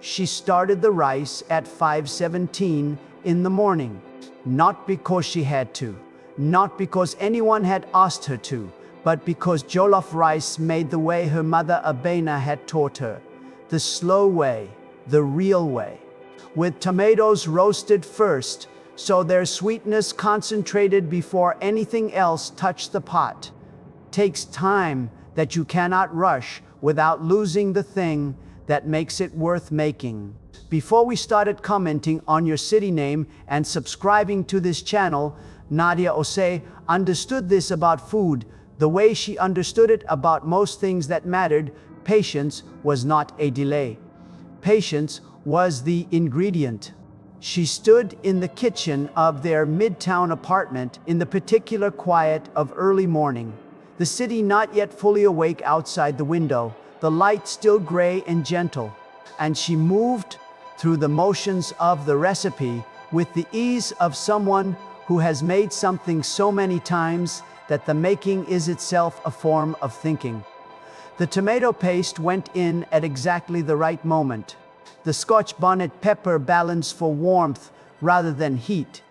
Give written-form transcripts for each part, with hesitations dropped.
She started the rice at 5:17 in the morning, not because she had to, not because anyone had asked her to, but because jollof rice made the way her mother Abena had taught her, the slow way, the real way, with tomatoes roasted first, so their sweetness concentrated before anything else touched the pot. Takes time that you cannot rush without losing the thing that makes it worth making. Before we started commenting on your city name and subscribing to this channel, Nadia Ose understood this about food, the way she understood it about most things that mattered. Patience was not a delay. Patience was the ingredient. She stood in the kitchen of their midtown apartment in the particular quiet of early morning. The city not yet fully awake outside the window, the light still gray and gentle, and she moved through the motions of the recipe with the ease of someone who has made something so many times that the making is itself a form of thinking. The tomato paste went in at exactly the right moment. The Scotch bonnet pepper balanced for warmth rather than heat.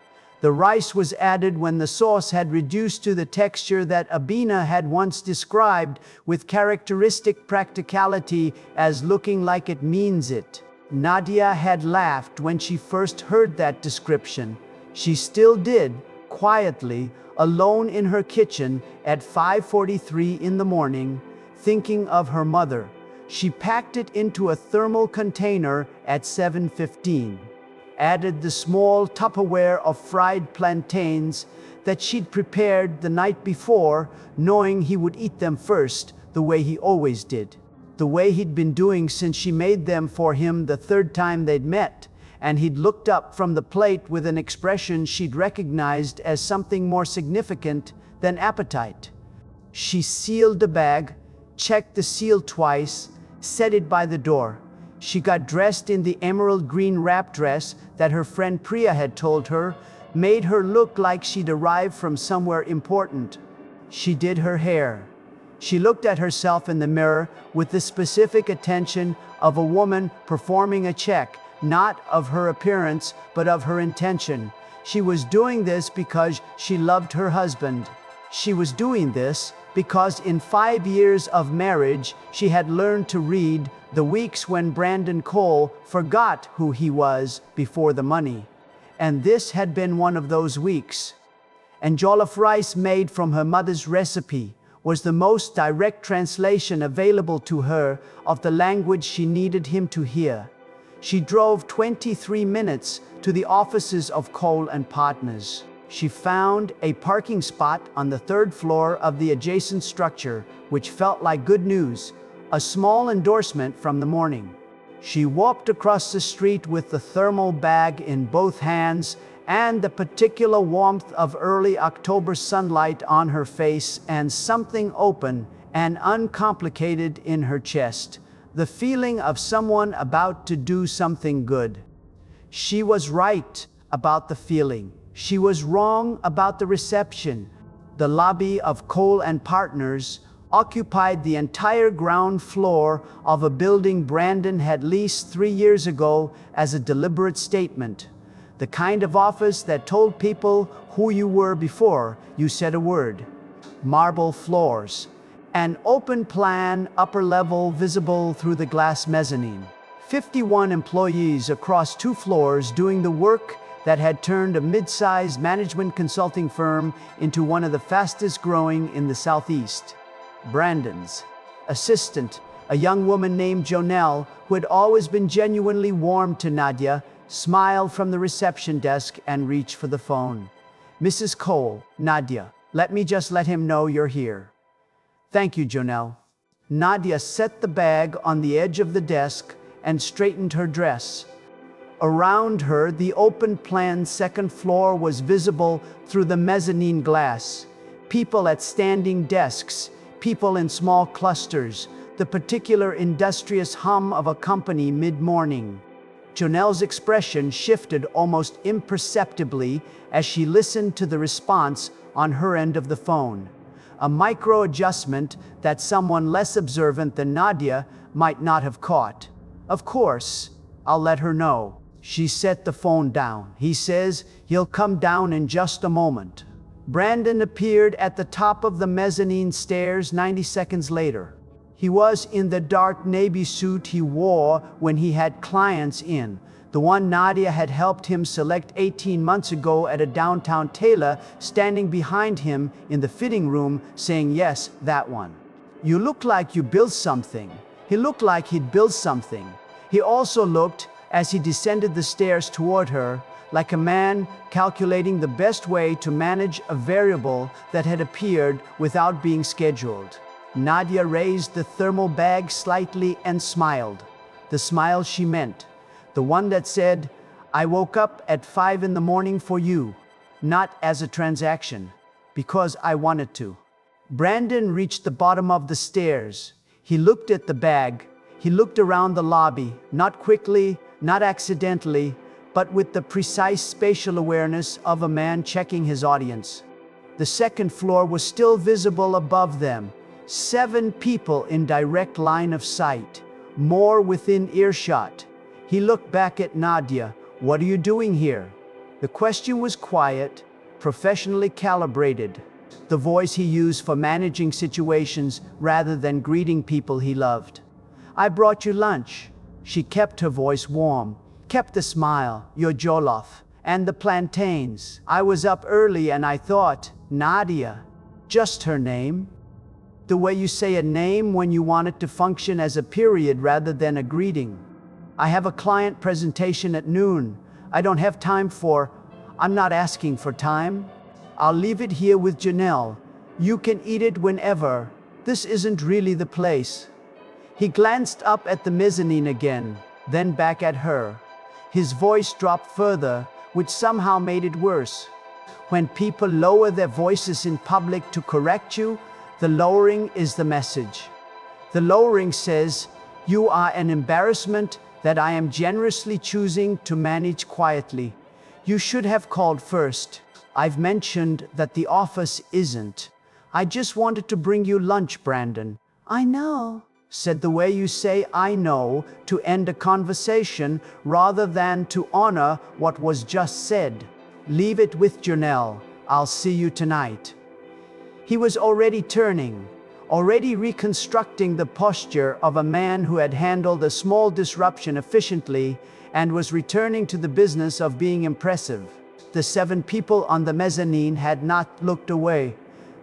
The rice was added when the sauce had reduced to the texture that Abena had once described with characteristic practicality as looking like it means it. Nadia had laughed when she first heard that description. She still did, quietly, alone in her kitchen at 5:43 in the morning, thinking of her mother. She packed it into a thermal container at 7:15. Added the small Tupperware of fried plantains that she'd prepared the night before, knowing he would eat them first, the way he always did. The way he'd been doing since she made them for him the third time they'd met, and he'd looked up from the plate with an expression she'd recognized as something more significant than appetite. She sealed the bag, checked the seal twice, set it by the door. She got dressed in the emerald green wrap dress that her friend Priya had told her made her look like she'd arrived from somewhere important. She did her hair. She looked at herself in the mirror with the specific attention of a woman performing a check, not of her appearance, but of her intention. She was doing this because she loved her husband. She was doing this because in 5 years of marriage, she had learned to read the weeks when Brandon Cole forgot who he was before the money. And this had been one of those weeks. And jollof rice made from her mother's recipe was the most direct translation available to her of the language she needed him to hear. She drove 23 minutes to the offices of Cole and Partners. She found a parking spot on the 3rd floor of the adjacent structure, which felt like good news, a small endorsement from the morning. She walked across the street with the thermal bag in both hands and the particular warmth of early October sunlight on her face and something open and uncomplicated in her chest, the feeling of someone about to do something good. She was right about the feeling. She was wrong about the reception. The lobby of Cole and Partners occupied the entire ground floor of a building Brandon had leased 3 years ago as a deliberate statement. The kind of office that told people who you were before you said a word. Marble floors. An open plan upper level visible through the glass mezzanine. 51 employees across 2 floors doing the work that had turned a mid-sized management consulting firm into one of the fastest growing in the Southeast. Brandon's assistant, a young woman named Jonelle, who had always been genuinely warm to Nadia, smiled from the reception desk and reached for the phone. "Mrs. Cole, Nadia, let me just let him know you're here." "Thank you, Jonelle." Nadia set the bag on the edge of the desk and straightened her dress. Around her, the open-plan 2nd floor was visible through the mezzanine glass. People at standing desks, people in small clusters, the particular industrious hum of a company mid-morning. Jonelle's expression shifted almost imperceptibly as she listened to the response on her end of the phone. A micro-adjustment that someone less observant than Nadia might not have caught. Of course, I'll let her know. She set the phone down. He says he'll come down in just a moment. Brandon appeared at the top of the mezzanine stairs 90 seconds later. He was in the dark navy suit he wore when he had clients in, the one Nadia had helped him select 18 months ago at a downtown tailor, standing behind him in the fitting room saying, "Yes, that one. You look like you built something." He looked like he'd built something. He also looked, as he descended the stairs toward her, like a man calculating the best way to manage a variable that had appeared without being scheduled. Nadia raised the thermal bag slightly and smiled. The smile she meant. The one that said, "I woke up at 5 in the morning for you, not as a transaction, because I wanted to." Brandon reached the bottom of the stairs. He looked at the bag. He looked around the lobby, not quickly, not accidentally, but with the precise spatial awareness of a man checking his audience. The second floor was still visible above them. 7 people in direct line of sight, more within earshot. He looked back at Nadia. "What are you doing here?" The question was quiet, professionally calibrated. The voice he used for managing situations rather than greeting people he loved. "I brought you lunch." She kept her voice warm, kept the smile. "Your jollof and the plantains. I was up early and I thought, Nadia, just her name. The way you say a name when you want it to function as a period rather than a greeting. I have a client presentation at noon. I don't have time for. I'm not asking for time. I'll leave it here with Janelle. You can eat it whenever. This isn't really the place." He glanced up at the mezzanine again, then back at her. His voice dropped further, which somehow made it worse. When people lower their voices in public to correct you, the lowering is the message. The lowering says, "You are an embarrassment that I am generously choosing to manage quietly. You should have called first. I've mentioned that the office isn't. I just wanted to bring you lunch, Brandon." "I know," said the way you say "I know" to end a conversation rather than to honor what was just said. "Leave it with Janelle. I'll see you tonight." He was already turning, already reconstructing the posture of a man who had handled a small disruption efficiently and was returning to the business of being impressive. The 7 people on the mezzanine had not looked away.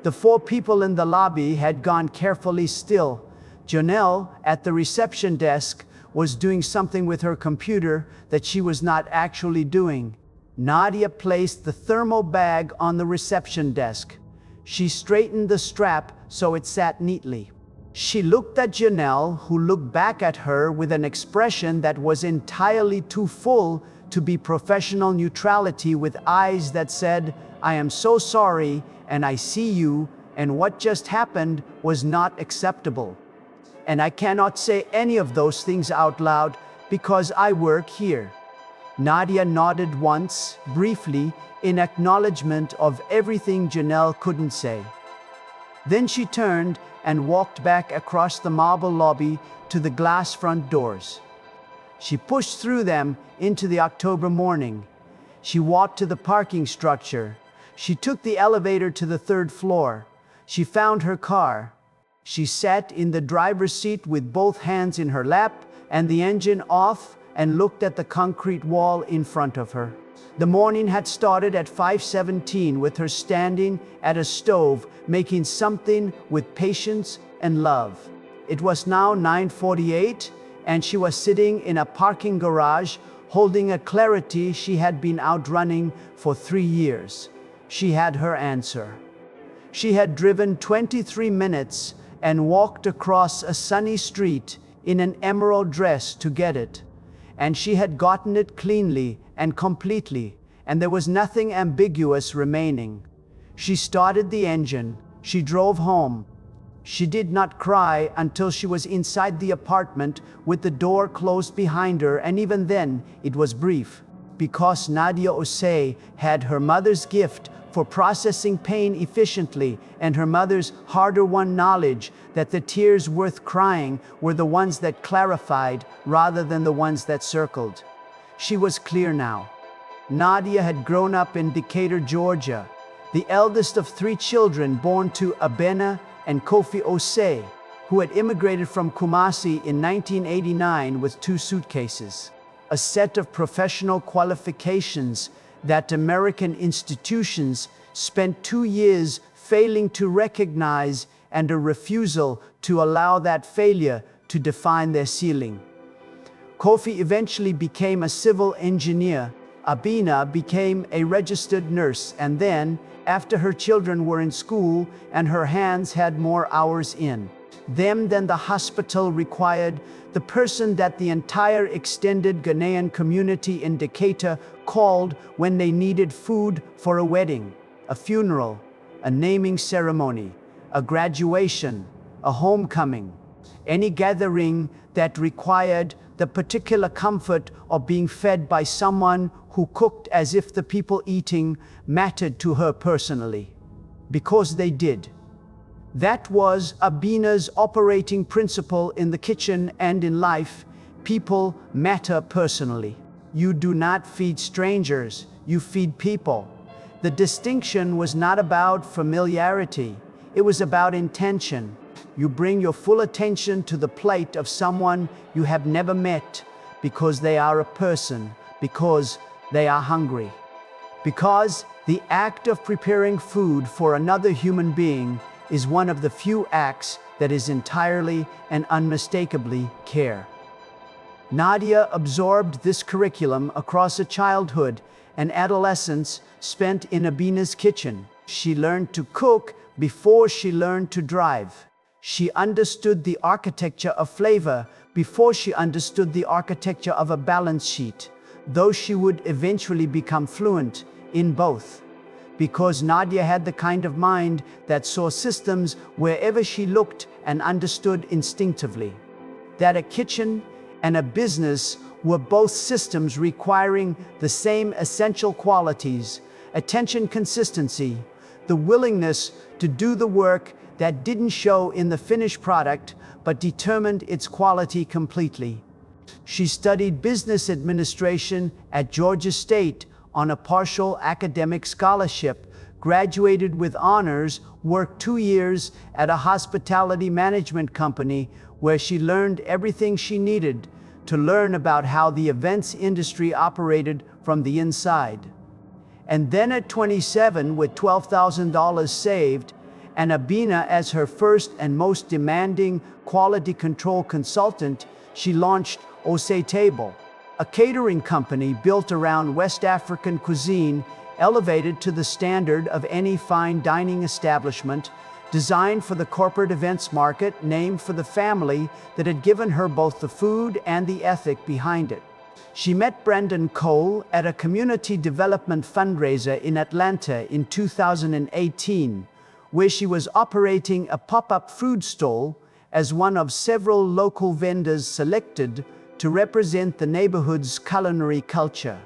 The 4 people in the lobby had gone carefully still. Janelle, at the reception desk, was doing something with her computer that she was not actually doing. Nadia placed the thermal bag on the reception desk. She straightened the strap so it sat neatly. She looked at Janelle, who looked back at her with an expression that was entirely too full to be professional neutrality, with eyes that said, "I am so sorry, and I see you, and what just happened was not acceptable. And I cannot say any of those things out loud because I work here." Nadia nodded once, briefly, in acknowledgement of everything Janelle couldn't say. Then she turned and walked back across the marble lobby to the glass front doors. She pushed through them into the October morning. She walked to the parking structure. She took the elevator to the 3rd floor. She found her car. She sat in the driver's seat with both hands in her lap and the engine off and looked at the concrete wall in front of her. The morning had started at 5:17 with her standing at a stove making something with patience and love. It was now 9:48 and she was sitting in a parking garage holding a clarity she had been outrunning for 3 years. She had her answer. She had driven 23 minutes and walked across a sunny street in an emerald dress to get it. And she had gotten it cleanly and completely, and there was nothing ambiguous remaining. She started the engine. She drove home. She did not cry until she was inside the apartment with the door closed behind her, and even then it was brief, because Nadia Osei had her mother's gift for processing pain efficiently, and her mother's harder-won knowledge that the tears worth crying were the ones that clarified rather than the ones that circled. She was clear now. Nadia had grown up in Decatur, Georgia, the eldest of 3 children born to Abena and Kofi Osei, who had immigrated from Kumasi in 1989 with 2 suitcases, a set of professional qualifications that American institutions spent 2 years failing to recognize, and a refusal to allow that failure to define their ceiling. Kofi eventually became a civil engineer. Abena became a registered nurse, and then, after her children were in school and her hands had more hours in them than the hospital required, the person that the entire extended Ghanaian community in Decatur called when they needed food for a wedding, a funeral, a naming ceremony, a graduation, a homecoming, any gathering that required the particular comfort of being fed by someone who cooked as if the people eating mattered to her personally. Because they did. That was Abena's operating principle in the kitchen and in life. People matter personally. You do not feed strangers, you feed people. The distinction was not about familiarity, it was about intention. You bring your full attention to the plate of someone you have never met because they are a person, because they are hungry. Because the act of preparing food for another human being is one of the few acts that is entirely and unmistakably care. Nadia absorbed this curriculum across a childhood and adolescence spent in Abena's kitchen. She learned to cook before she learned to drive. She understood the architecture of flavor before she understood the architecture of a balance sheet, though she would eventually become fluent in both. Because Nadia had the kind of mind that saw systems wherever she looked and understood instinctively that a kitchen and a business were both systems requiring the same essential qualities: attention, consistency, the willingness to do the work that didn't show in the finished product but determined its quality completely. She studied business administration at Georgia State on a partial academic scholarship, graduated with honors, worked 2 years at a hospitality management company where she learned everything she needed to learn about how the events industry operated from the inside. And then at 27, with $12,000 saved, and Abena as her first and most demanding quality control consultant, she launched Osei Table, a catering company built around West African cuisine, elevated to the standard of any fine dining establishment, designed for the corporate events market, named for the family that had given her both the food and the ethic behind it. She met Brandon Cole at a community development fundraiser in Atlanta in 2018, where she was operating a pop-up food stall as one of several local vendors selected to represent the neighborhood's culinary culture.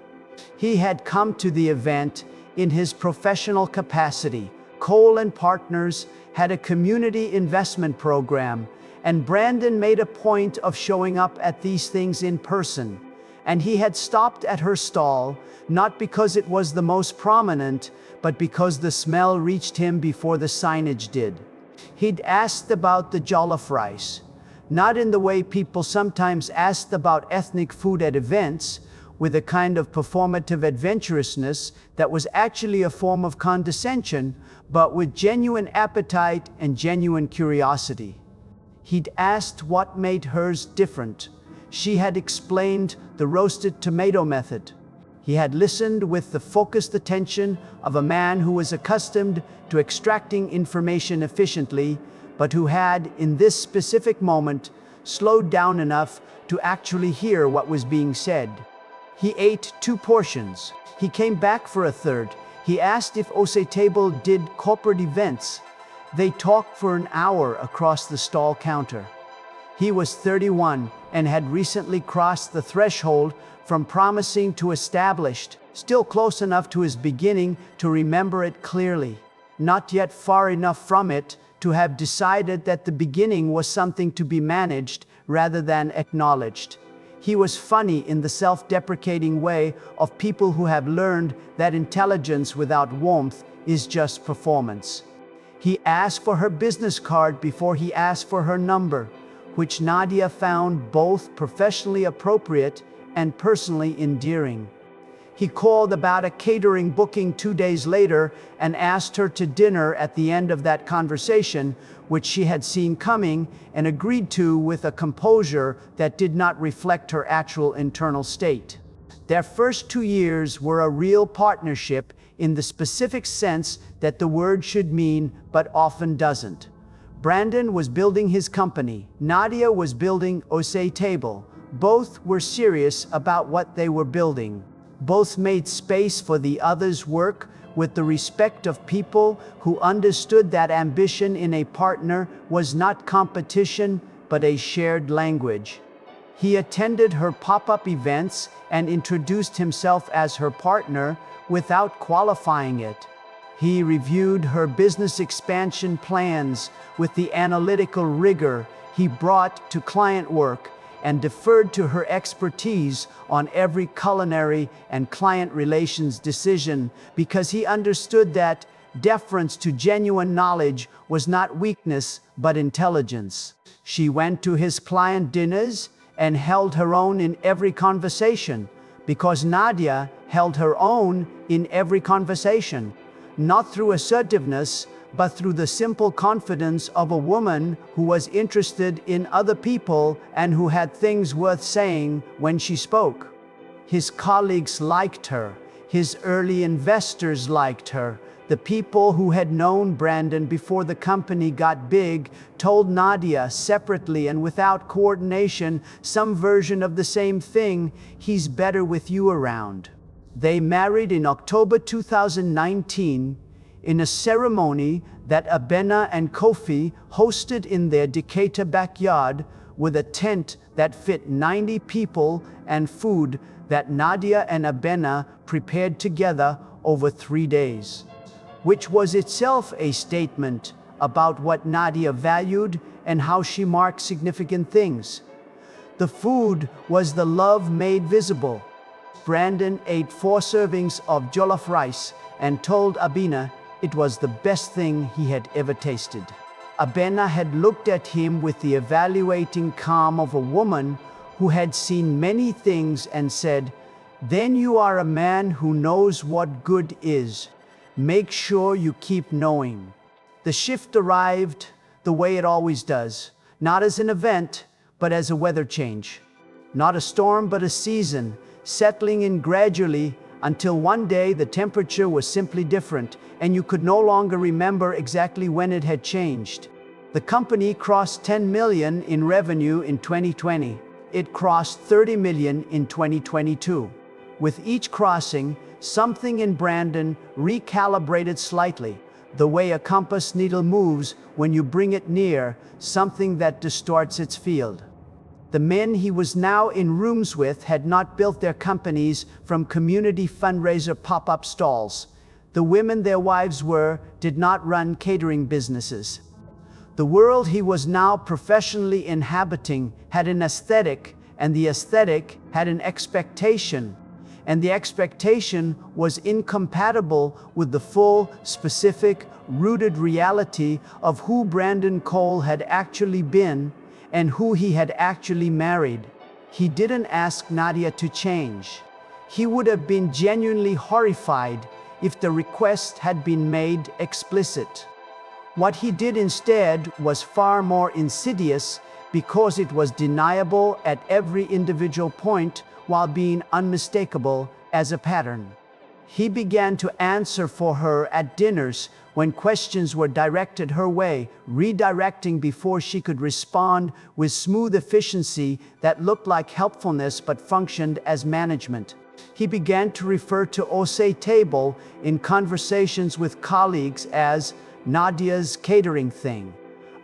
He had come to the event in his professional capacity. Cole and Partners had a community investment program, and Brandon made a point of showing up at these things in person. And he had stopped at her stall, not because it was the most prominent, but because the smell reached him before the signage did. He'd asked about the jollof rice, not in the way people sometimes asked about ethnic food at events, with a kind of performative adventurousness that was actually a form of condescension, but with genuine appetite and genuine curiosity. He'd asked what made hers different. She had explained the roasted tomato method. He had listened with the focused attention of a man who was accustomed to extracting information efficiently, but who had, in this specific moment, slowed down enough to actually hear what was being said. He ate 2 portions. He came back for a third. He asked if Osei Table did corporate events. They talked for an hour across the stall counter. He was 31 and had recently crossed the threshold from promising to established. still close enough to his beginning to remember it clearly, not yet far enough from it to have decided that the beginning was something to be managed rather than acknowledged. He was funny in the self-deprecating way of people who have learned that intelligence without warmth is just performance. He asked for her business card before he asked for her number, which Nadia found both professionally appropriate and personally endearing. He called about a catering booking 2 days later and asked her to dinner at the end of that conversation, which she had seen coming and agreed to with a composure that did not reflect her actual internal state. Their first 2 years were a real partnership in the specific sense that the word should mean but often doesn't. Brandon was building his company. Nadia was building Osei Table. Both were serious about what they were building. Both made space for the other's work with the respect of people who understood that ambition in a partner was not competition, but a shared language. He attended her pop-up events and introduced himself as her partner without qualifying it. He reviewed her business expansion plans with the analytical rigor he brought to client work and deferred to her expertise on every culinary and client relations decision because he understood that deference to genuine knowledge was not weakness but intelligence. She went to his client dinners and held her own in every conversation because Nadia held her own in every conversation, not through assertiveness, but through the simple confidence of a woman who was interested in other people and who had things worth saying when she spoke. His colleagues liked her. His early investors liked her. The people who had known Brandon before the company got big told Nadia separately and without coordination some version of the same thing: he's better with you around. They married in October 2019 in a ceremony that Abena and Kofi hosted in their Decatur backyard with a tent that fit 90 people and food that Nadia and Abena prepared together over 3 days, which was itself a statement about what Nadia valued and how she marked significant things. The food was the love made visible. Brandon ate 4 servings of jollof rice and told Abena it was the best thing he had ever tasted. Abena had looked at him with the evaluating calm of a woman who had seen many things and said, "Then you are a man who knows what good is. Make sure you keep knowing." The shift arrived the way it always does, not as an event, but as a weather change. Not a storm, but a season, settling in gradually until one day the temperature was simply different, and you could no longer remember exactly when it had changed. The company crossed 10 million in revenue in 2020. It crossed 30 million in 2022. With each crossing, something in Brandon recalibrated slightly, the way a compass needle moves when you bring it near something that distorts its field. The men he was now in rooms with had not built their companies from community fundraiser pop-up stalls. The women their wives were did not run catering businesses. The world he was now professionally inhabiting had an aesthetic, and the aesthetic had an expectation, and the expectation was incompatible with the full, specific, rooted reality of who Brandon Cole had actually been and who he had actually married. He didn't ask Nadia to change. He would have been genuinely horrified if the request had been made explicit. What he did instead was far more insidious because it was deniable at every individual point while being unmistakable as a pattern. He began to answer for her at dinners when questions were directed her way, redirecting before she could respond with smooth efficiency that looked like helpfulness but functioned as management. He began to refer to Osei Table in conversations with colleagues as Nadia's catering thing,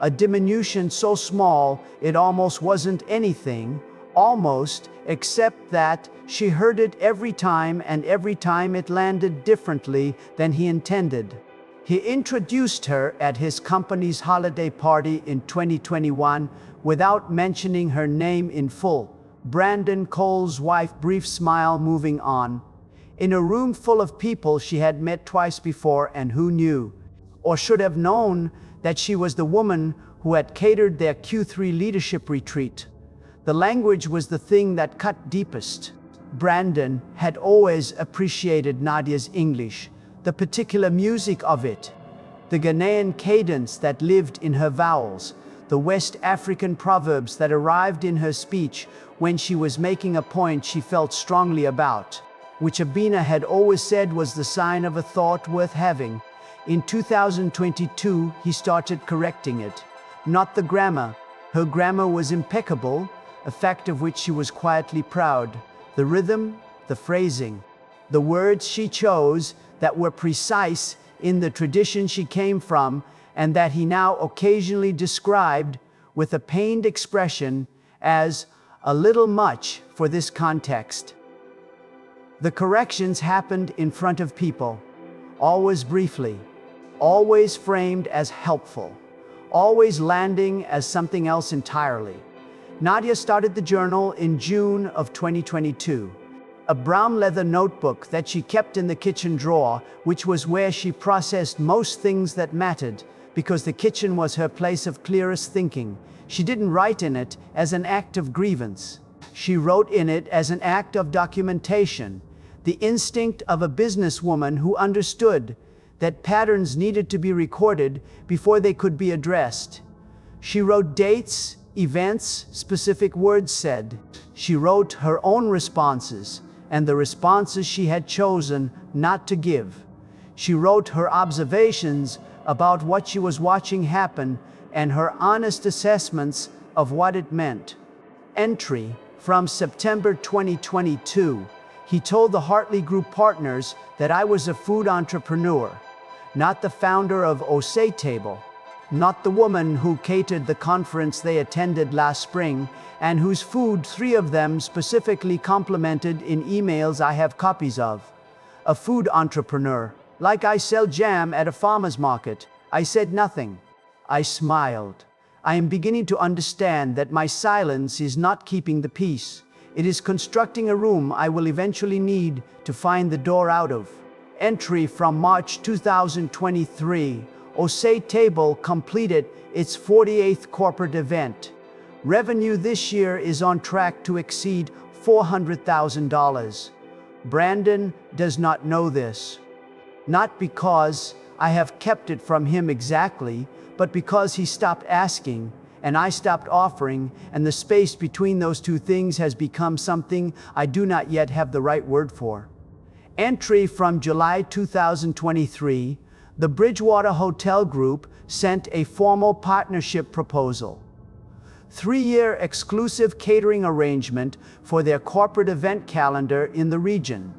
a diminution so small it almost wasn't anything, Almost, except that she heard it every time, and every time it landed differently than he intended. He introduced her at his company's holiday party in 2021 without mentioning her name in full. Brandon Cole's wife, brief smile, moving on. In a room full of people she had met twice before, and who knew, or should have known, that she was the woman who had catered their Q3 leadership retreat. The language was the thing that cut deepest. Brandon had always appreciated Nadia's English, the particular music of it, the Ghanaian cadence that lived in her vowels, the West African proverbs that arrived in her speech when she was making a point she felt strongly about, which Abina had always said was the sign of a thought worth having. In 2022, he started correcting it. Not the grammar. Her grammar was impeccable, a fact of which she was quietly proud. The rhythm, the phrasing, the words she chose that were precise in the tradition she came from, and that he now occasionally described with a pained expression as a little much for this context. The corrections happened in front of people, always briefly, always framed as helpful, always landing as something else entirely. Nadia started the journal in June of 2022, a brown leather notebook that she kept in the kitchen drawer, which was where she processed most things that mattered, because the kitchen was her place of clearest thinking. She didn't write in it as an act of grievance. She wrote in it as an act of documentation, the instinct of a businesswoman who understood that patterns needed to be recorded before they could be addressed. She wrote dates, events, specific words said. She wrote her own responses and the responses she had chosen not to give. She wrote her observations about what she was watching happen and her honest assessments of what it meant. Entry from September 2022. He told the Hartley Group partners that I was a food entrepreneur, not the founder of Osei Table, not the woman who catered the conference they attended last spring, and whose food 3 of them specifically complimented in emails I have copies of. A food entrepreneur, like I sell jam at a farmer's market. I said nothing. I smiled. I am beginning to understand that my silence is not keeping the peace. It is constructing a room I will eventually need to find the door out of. Entry from March 2023. Osei Table completed its 48th corporate event. Revenue this year is on track to exceed $400,000. Brandon does not know this. Not because I have kept it from him exactly, but because he stopped asking and I stopped offering, and the space between those two things has become something I do not yet have the right word for. Entry from July 2023. The Bridgewater Hotel Group sent a formal partnership proposal. 3-year exclusive catering arrangement for their corporate event calendar in the region.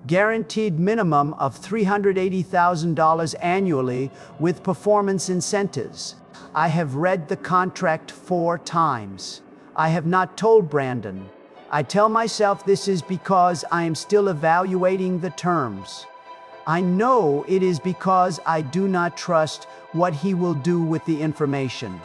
Guaranteed minimum of $380,000 annually with performance incentives. I have read the contract 4 times. I have not told Brandon. I tell myself this is because I am still evaluating the terms. I know it is because I do not trust what he will do with the information.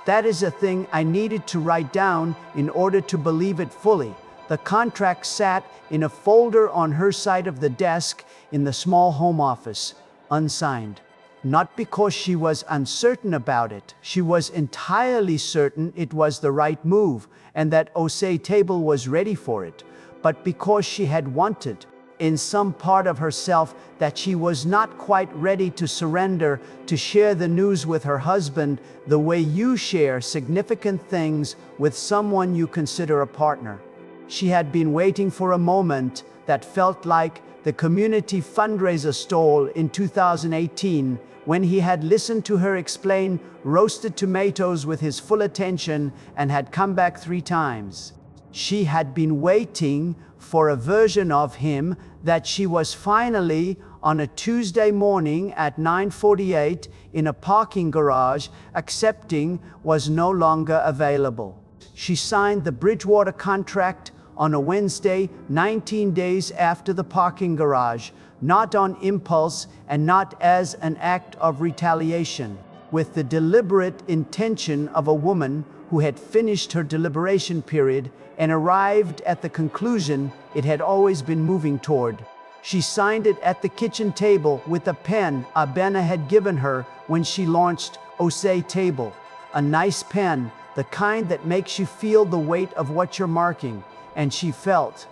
That is a thing I needed to write down in order to believe it fully. The contract sat in a folder on her side of the desk in the small home office, unsigned. Not because she was uncertain about it. She was entirely certain it was the right move and that Osei Table was ready for it, but because she had wanted, in some part of herself, that she was not quite ready to surrender, to share the news with her husband the way you share significant things with someone you consider a partner. She had been waiting for a moment that felt like the community fundraiser stall in 2018, when he had listened to her explain roasted tomatoes with his full attention and had come back 3 times. She had been waiting for a version of him that she was finally, on a Tuesday morning at 9:48 in a parking garage, accepting was no longer available. She signed the Bridgewater contract on a Wednesday, 19 days after the parking garage, not on impulse and not as an act of retaliation, with the deliberate intention of a woman who had finished her deliberation period and arrived at the conclusion it had always been moving toward. She signed it at the kitchen table with a pen Abena had given her when she launched Osei Table. A nice pen, the kind that makes you feel the weight of what you're marking, and she felt.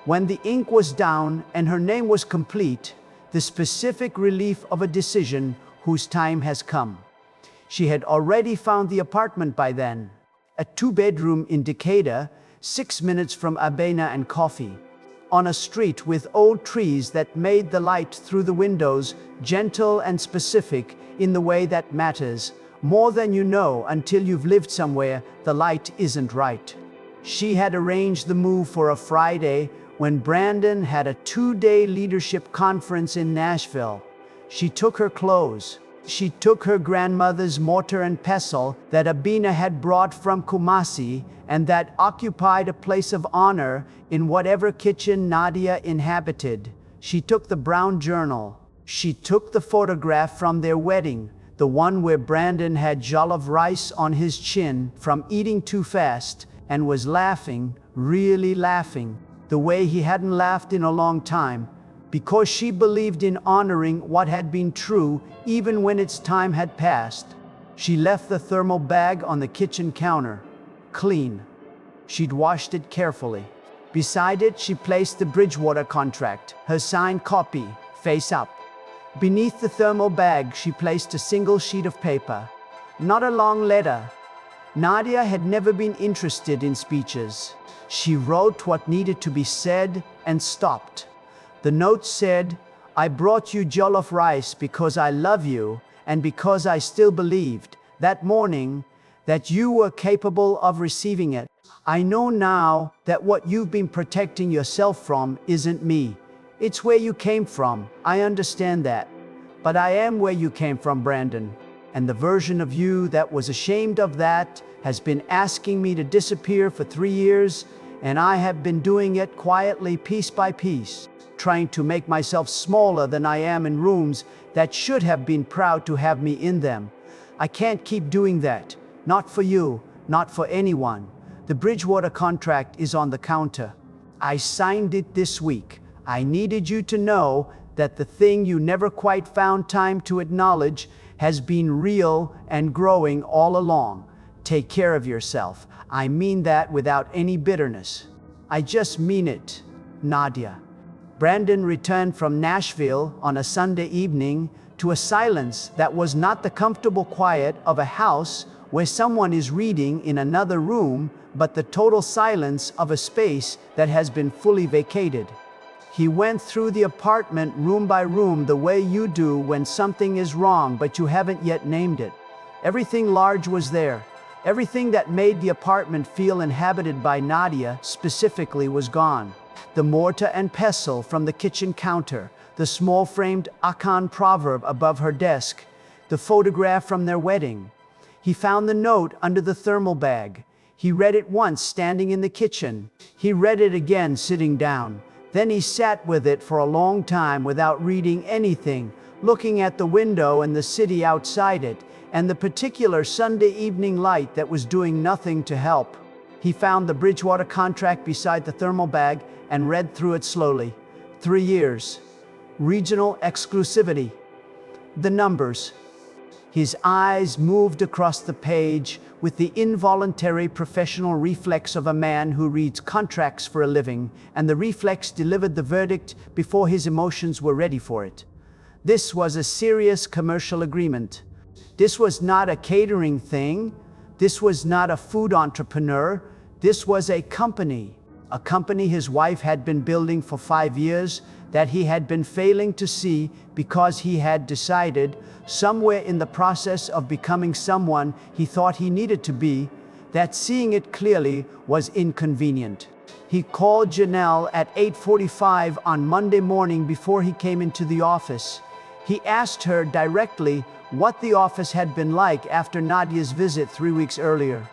When the ink was down and her name was complete, the specific relief of a decision whose time has come. She had already found the apartment by then, a 2-bedroom in Decatur, 6 minutes from Abena and Coffee, on a street with old trees that made the light through the windows gentle and specific in the way that matters more than you know until you've lived somewhere the light isn't right. She had arranged the move for a Friday when Brandon had a 2-day leadership conference in Nashville. She took her clothes. She took her grandmother's mortar and pestle that Abena had brought from Kumasi and that occupied a place of honor in whatever kitchen Nadia inhabited. She took the brown journal. She took the photograph from their wedding, the one where Brandon had jollof rice on his chin from eating too fast and was laughing, really laughing, the way he hadn't laughed in a long time, because she believed in honoring what had been true even when its time had passed. She left the thermal bag on the kitchen counter, clean. She'd washed it carefully. Beside it, she placed the Bridgewater contract, her signed copy, face up. Beneath the thermal bag, she placed a single sheet of paper, not a long letter. Nadia had never been interested in speeches. She wrote what needed to be said and stopped. The note said, "I brought you jollof rice because I love you and because I still believed, that morning, that you were capable of receiving it. I know now that what you've been protecting yourself from isn't me. It's where you came from, I understand that. But I am where you came from, Brandon. And the version of you that was ashamed of that has been asking me to disappear for 3 years, and I have been doing it quietly, piece by piece, trying to make myself smaller than I am in rooms that should have been proud to have me in them. I can't keep doing that. Not for you, not for anyone. The Bridgewater contract is on the counter. I signed it this week. I needed you to know that the thing you never quite found time to acknowledge has been real and growing all along. Take care of yourself. I mean that without any bitterness. I just mean it, Nadia." Brandon returned from Nashville on a Sunday evening to a silence that was not the comfortable quiet of a house where someone is reading in another room, but the total silence of a space that has been fully vacated. He went through the apartment room by room the way you do when something is wrong but you haven't yet named it. Everything large was there. Everything that made the apartment feel inhabited by Nadia specifically was gone. The mortar and pestle from the kitchen counter, the small framed Akan proverb above her desk, the photograph from their wedding. He found the note under the thermal bag. He read it once standing in the kitchen. He read it again sitting down. Then he sat with it for a long time without reading anything, looking at the window and the city outside it, and the particular Sunday evening light that was doing nothing to help. He found the Bridgewater contract beside the thermal bag and read through it slowly. 3 years. Regional exclusivity. The numbers. His eyes moved across the page with the involuntary professional reflex of a man who reads contracts for a living, and the reflex delivered the verdict before his emotions were ready for it. This was a serious commercial agreement. This was not a catering thing. This was not a food entrepreneur. This was a company his wife had been building for 5 years, that he had been failing to see because he had decided, somewhere in the process of becoming someone he thought he needed to be, that seeing it clearly was inconvenient. He called Janelle at 8:45 on Monday morning before he came into the office. He asked her directly what the office had been like after Nadia's visit 3 weeks earlier.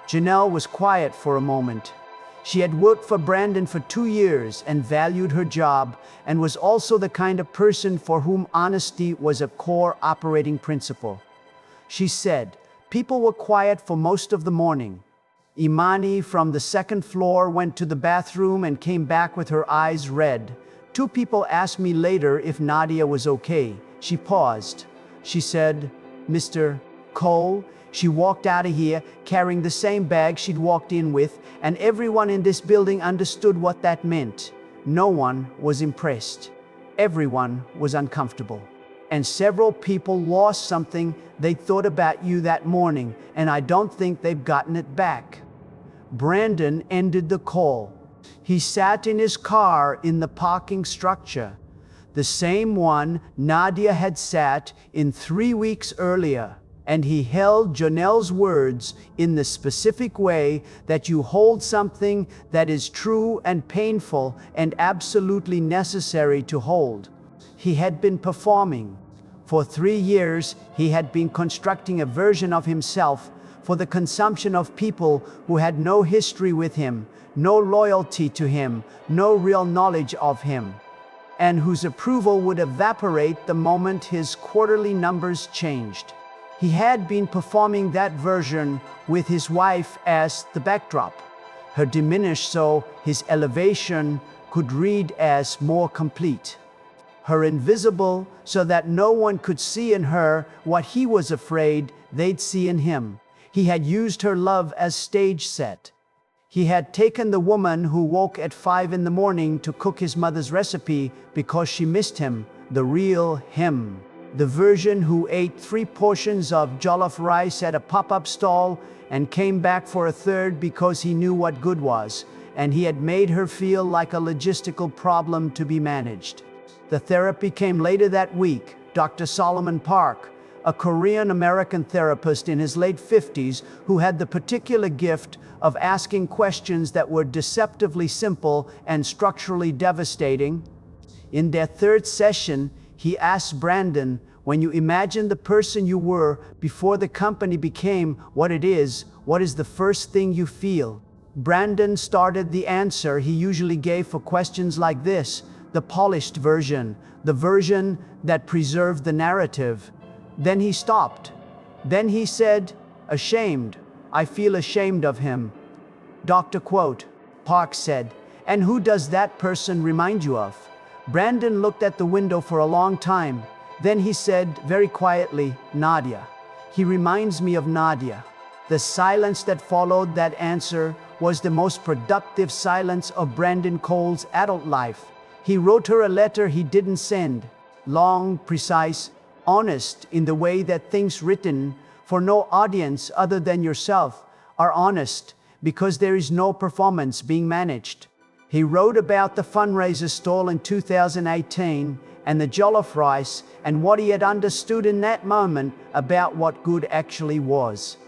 Janelle was quiet for a moment. She had worked for Brandon for 2 years and valued her job, and was also the kind of person for whom honesty was a core operating principle. She said, "People were quiet for most of the morning. Imani from the second floor went to the bathroom and came back with her eyes red. 2 people asked me later if Nadia was okay." She paused. She said, "Mr. Cole." She walked out of here carrying the same bag she'd walked in with, and everyone in this building understood what that meant. No one was impressed. Everyone was uncomfortable. And several people lost something they thought about you that morning, and I don't think they've gotten it back. Brandon ended the call. He sat in his car in the parking structure, the same one Nadia had sat in 3 weeks earlier. And he held Janelle's words in the specific way that you hold something that is true and painful and absolutely necessary to hold. He had been performing. For 3 years, he had been constructing a version of himself for the consumption of people who had no history with him, no loyalty to him, no real knowledge of him, and whose approval would evaporate the moment his quarterly numbers changed. He had been performing that version with his wife as the backdrop, her diminished so his elevation could read as more complete, her invisible so that no one could see in her what he was afraid they'd see in him. He had used her love as stage set. He had taken the woman who woke at 5 in the morning to cook his mother's recipe because she missed him, the real him. The version who ate 3 portions of jollof rice at a pop-up stall and came back for a third because he knew what good was, and he had made her feel like a logistical problem to be managed. The therapy came later that week. Dr. Solomon Park, a Korean-American therapist in his late 50s who had the particular gift of asking questions that were deceptively simple and structurally devastating. In their 3rd session, he asked Brandon, "When you imagine the person you were before the company became what it is, what is the first thing you feel?" Brandon started the answer he usually gave for questions like this, the polished version, the version that preserved the narrative. Then he stopped. Then he said, "Ashamed. I feel ashamed of him." Dr. Park said, "And who does that person remind you of?" Brandon looked at the window for a long time. Then he said very quietly, "Nadia. He reminds me of Nadia." The silence that followed that answer was the most productive silence of Brandon Cole's adult life. He wrote her a letter he didn't send. Long, precise, honest in the way that things written for no audience other than yourself are honest, because there is no performance being managed. He wrote about the fundraiser stall in 2018 and the jollof rice and what he had understood in that moment about what good actually was.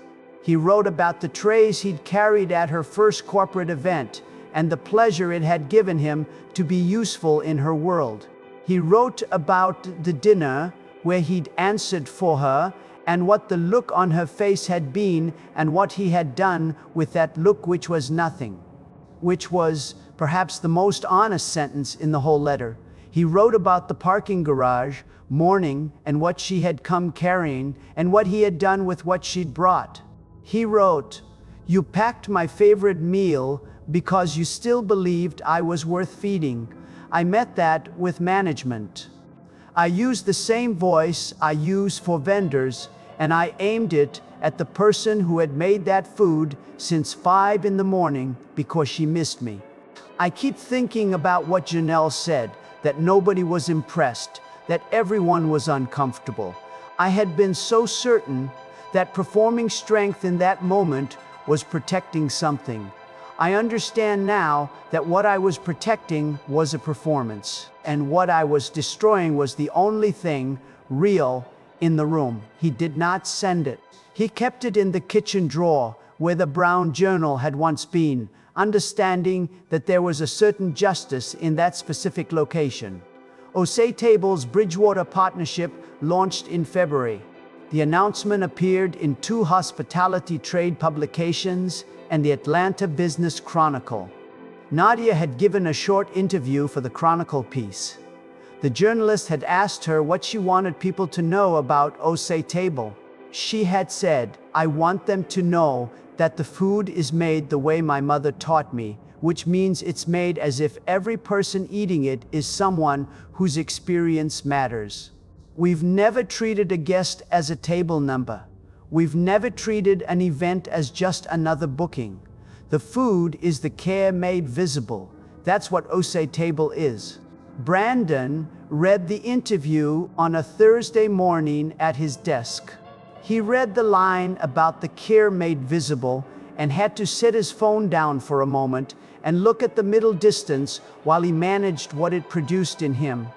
He wrote about the trays he'd carried at her first corporate event and the pleasure it had given him to be useful in her world. He wrote about the dinner where he'd answered for her and what the look on her face had been and what he had done with that look, which was nothing, which was perhaps the most honest sentence in the whole letter. He wrote about the parking garage, mourning, and what she had come carrying, and what he had done with what she'd brought. He wrote, "You packed my favorite meal because you still believed I was worth feeding. I met that with management. I used the same voice I use for vendors, and I aimed it at the person who had made that food since 5 in the morning because she missed me." I keep thinking about what Janelle said, that nobody was impressed, that everyone was uncomfortable. I had been so certain that performing strength in that moment was protecting something. I understand now that what I was protecting was a performance, and what I was destroying was the only thing real in the room. He did not send it. He kept it in the kitchen drawer where the brown journal had once been, understanding that there was a certain justice in that specific location. Osei Table's Bridgewater partnership launched in February. The announcement appeared in two hospitality trade publications and the Atlanta Business Chronicle. Nadia had given a short interview for the Chronicle piece. The journalist had asked her what she wanted people to know about Osei Table. She had said, "I want them to know that the food is made the way my mother taught me, which means it's made as if every person eating it is someone whose experience matters. We've never treated a guest as a table number. We've never treated an event as just another booking. The food is the care made visible. That's what Osei Table is." Brandon read the interview on a Thursday morning at his desk. He read the line about the care made visible and had to set his phone down for a moment and look at the middle distance while he managed what it produced in him,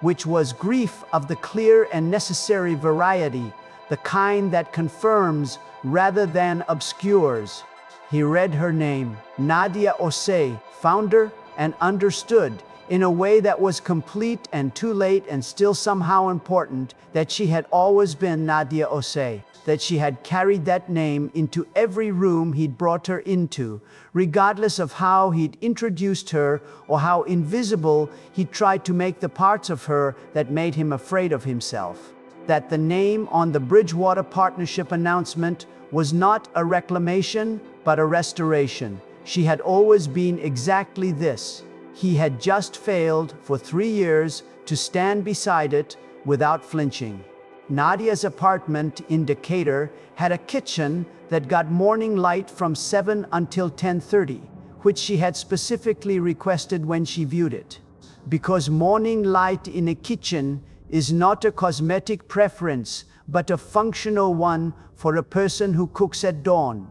which was grief of the clear and necessary variety, the kind that confirms rather than obscures. He read her name, Nadia Osei, founder, and understood in a way that was complete and too late and still somehow important that she had always been Nadia Osei, that she had carried that name into every room he'd brought her into, regardless of how he'd introduced her or how invisible he'd tried to make the parts of her that made him afraid of himself. That the name on the Bridgewater Partnership announcement was not a reclamation, but a restoration. She had always been exactly this. He had just failed for 3 years to stand beside it without flinching. Nadia's apartment in Decatur had a kitchen that got morning light from 7 until 10:30, which she had specifically requested when she viewed it. Because morning light in a kitchen is not a cosmetic preference, but a functional one for a person who cooks at dawn.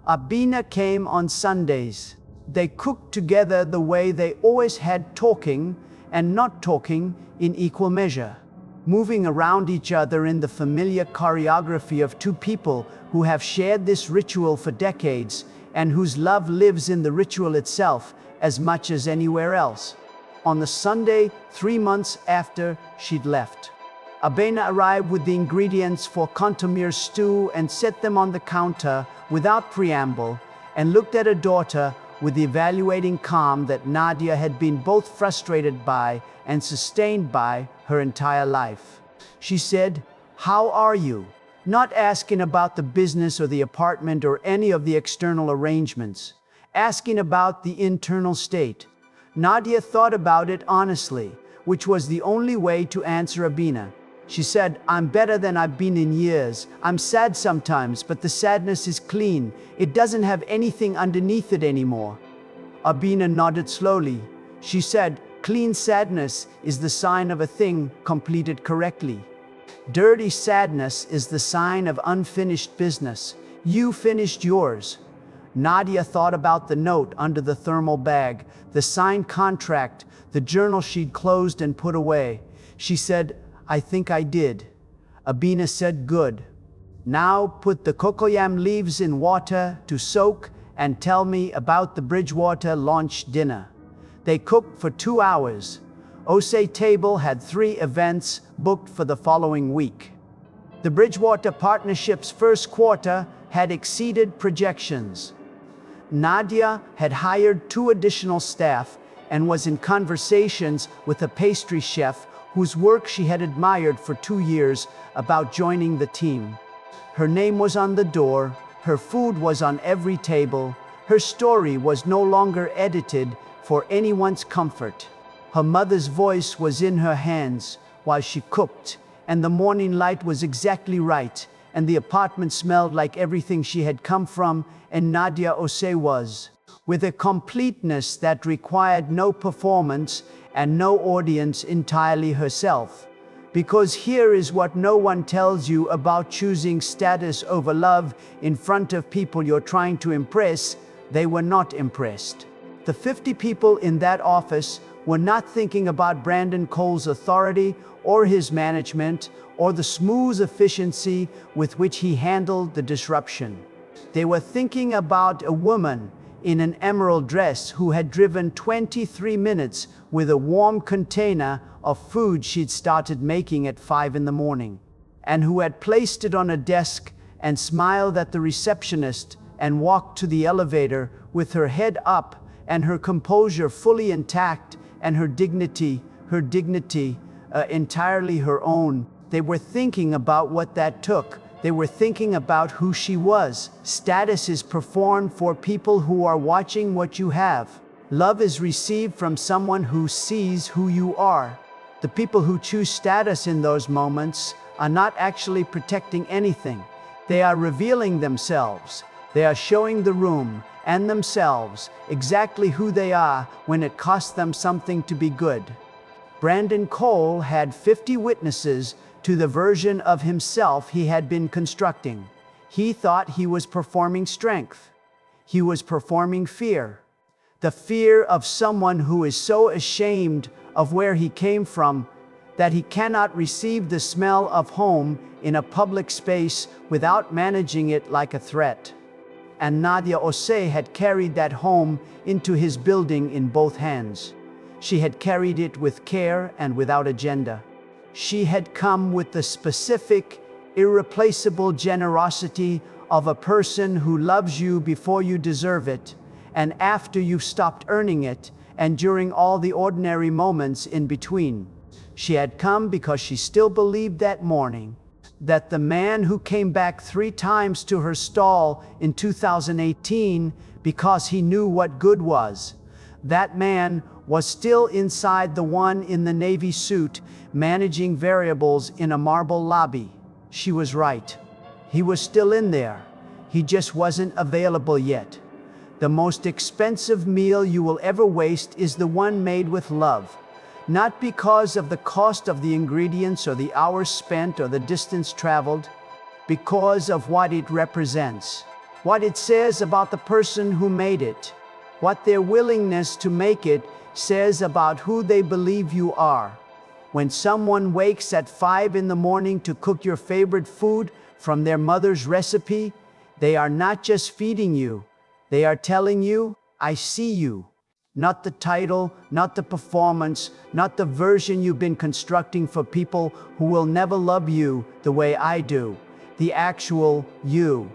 Abina came on Sundays. They cooked together the way they always had, talking and not talking in equal measure, moving around each other in the familiar choreography of two people who have shared this ritual for decades and whose love lives in the ritual itself as much as anywhere else. On the Sunday, 3 months after she'd left, Abena arrived with the ingredients for Contamir stew and set them on the counter without preamble and looked at her daughter with the evaluating calm that Nadia had been both frustrated by and sustained by her entire life. She said, "How are you?" Not asking about the business or the apartment or any of the external arrangements, asking about the internal state. Nadia thought about it honestly, which was the only way to answer Abina. She said, "I'm better than I've been in years. I'm sad sometimes, but the sadness is clean. It doesn't have anything underneath it anymore." Abina nodded slowly. She said, "Clean sadness is the sign of a thing completed correctly. Dirty sadness is the sign of unfinished business. You finished yours." Nadia thought about the note under the thermal bag, the signed contract, the journal she'd closed and put away. She said, "I think I did." Abina said, "Good. Now put the cocoyam leaves in water to soak and tell me about the Bridgewater launch dinner." They cooked for 2 hours. Osei Table had 3 events booked for the following week. The Bridgewater Partnership's first quarter had exceeded projections. Nadia had hired 2 additional staff and was in conversations with a pastry chef whose work she had admired for 2 years about joining the team. Her name was on the door, her food was on every table, her story was no longer edited for anyone's comfort. Her mother's voice was in her hands while she cooked, and the morning light was exactly right, and the apartment smelled like everything she had come from and Nadia Osei was, with a completeness that required no performance and no audience, entirely herself. Because here is what no one tells you about choosing status over love in front of people you're trying to impress. They were not impressed. The 50 people in that office were not thinking about Brandon Cole's authority or his management or the smooth efficiency with which he handled the disruption. They were thinking about a woman in an emerald dress who had driven 23 minutes with a warm container of food she'd started making at 5 in the morning. and who had placed it on a desk and smiled at the receptionist and walked to the elevator with her head up and her composure fully intact and her dignity entirely her own. They were thinking about what that took. They were thinking about who she was. Status is performed for people who are watching what you have. Love is received from someone who sees who you are. The people who choose status in those moments are not actually protecting anything. They are revealing themselves. They are showing the room and themselves exactly who they are when it costs them something to be good. Brandon Cole had 50 witnesses to the version of himself he had been constructing. He thought he was performing strength. He was performing fear. The fear of someone who is so ashamed of where he came from that he cannot receive the smell of home in a public space without managing it like a threat. And Nadia Ose had carried that home into his building in both hands. She had carried it with care and without agenda. She had come with the specific, irreplaceable generosity of a person who loves you before you deserve it, and after you've stopped earning it, and during all the ordinary moments in between. She had come because she still believed that morning that the man who came back 3 times to her stall in 2018 because he knew what good was, that man was still inside the one in the navy suit managing variables in a marble lobby. She was right. He was still in there. He just wasn't available yet. The most expensive meal you will ever waste is the one made with love. Not because of the cost of the ingredients or the hours spent or the distance traveled, because of what it represents, what it says about the person who made it, what their willingness to make it says about who they believe you are. When someone wakes at 5 in the morning to cook your favorite food from their mother's recipe, they are not just feeding you, they are telling you, I see you. Not the title, not the performance, not the version you've been constructing for people who will never love you the way I do. The actual you.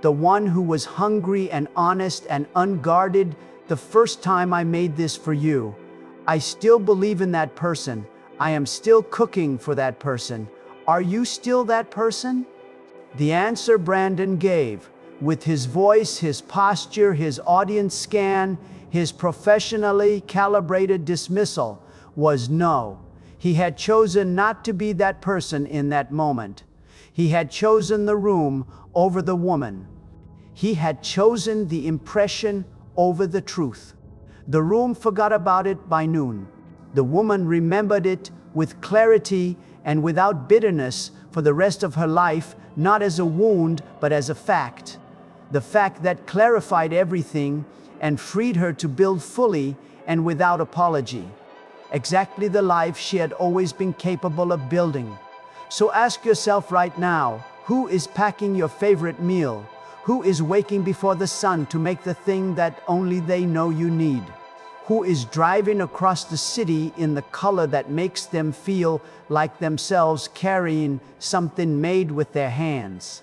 The one who was hungry and honest and unguarded the first time I made this for you. I still believe in that person. I am still cooking for that person. Are you still that person? The answer Brandon gave, with his voice, his posture, his audience scan, his professionally calibrated dismissal, was no. He had chosen not to be that person in that moment. He had chosen the room over the woman. He had chosen the impression over the truth. The room forgot about it by noon. The woman remembered it with clarity and without bitterness for the rest of her life, not as a wound, but as a fact. The fact that clarified everything and freed her to build fully and without apology. Exactly the life she had always been capable of building. So ask yourself right now, who is packing your favorite meal? Who is waking before the sun to make the thing that only they know you need? Who is driving across the city in the color that makes them feel like themselves carrying something made with their hands?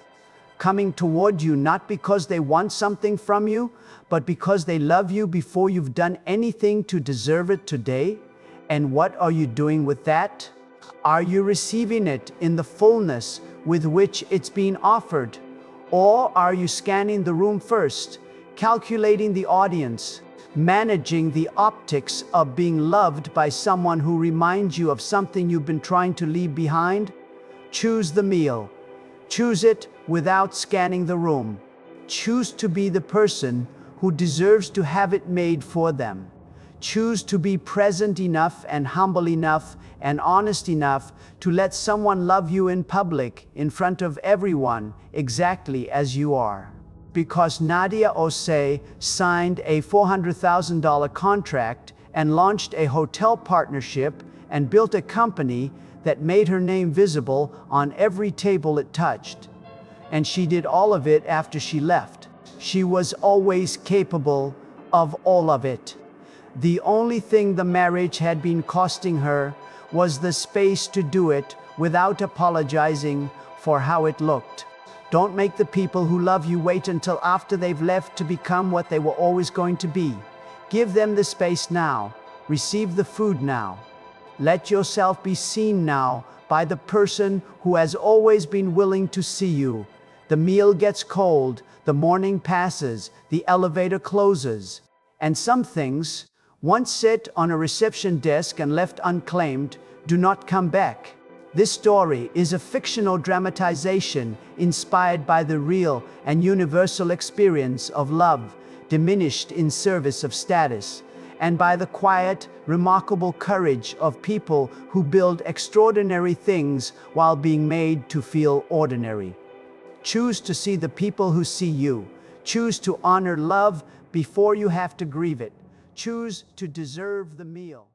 Coming toward you not because they want something from you, but because they love you before you've done anything to deserve it today? And what are you doing with that? Are you receiving it in the fullness with which it's being offered? Or are you scanning the room first, calculating the audience, managing the optics of being loved by someone who reminds you of something you've been trying to leave behind? Choose the meal. Choose it without scanning the room. Choose to be the person who deserves to have it made for them. Choose to be present enough and humble enough and honest enough to let someone love you in public, in front of everyone, exactly as you are. Because Nadia Ose signed a $400,000 contract and launched a hotel partnership and built a company that made her name visible on every table it touched. And she did all of it after she left. She was always capable of all of it. The only thing the marriage had been costing her was the space to do it without apologizing for how it looked. Don't make the people who love you wait until after they've left to become what they were always going to be. Give them the space now. Receive the food now. Let yourself be seen now by the person who has always been willing to see you. The meal gets cold, the morning passes, the elevator closes. And some things, once set on a reception desk and left unclaimed, do not come back. This story is a fictional dramatization inspired by the real and universal experience of love, diminished in service of status, and by the quiet, remarkable courage of people who build extraordinary things while being made to feel ordinary. Choose to see the people who see you. Choose to honor love before you have to grieve it. Choose to deserve the meal.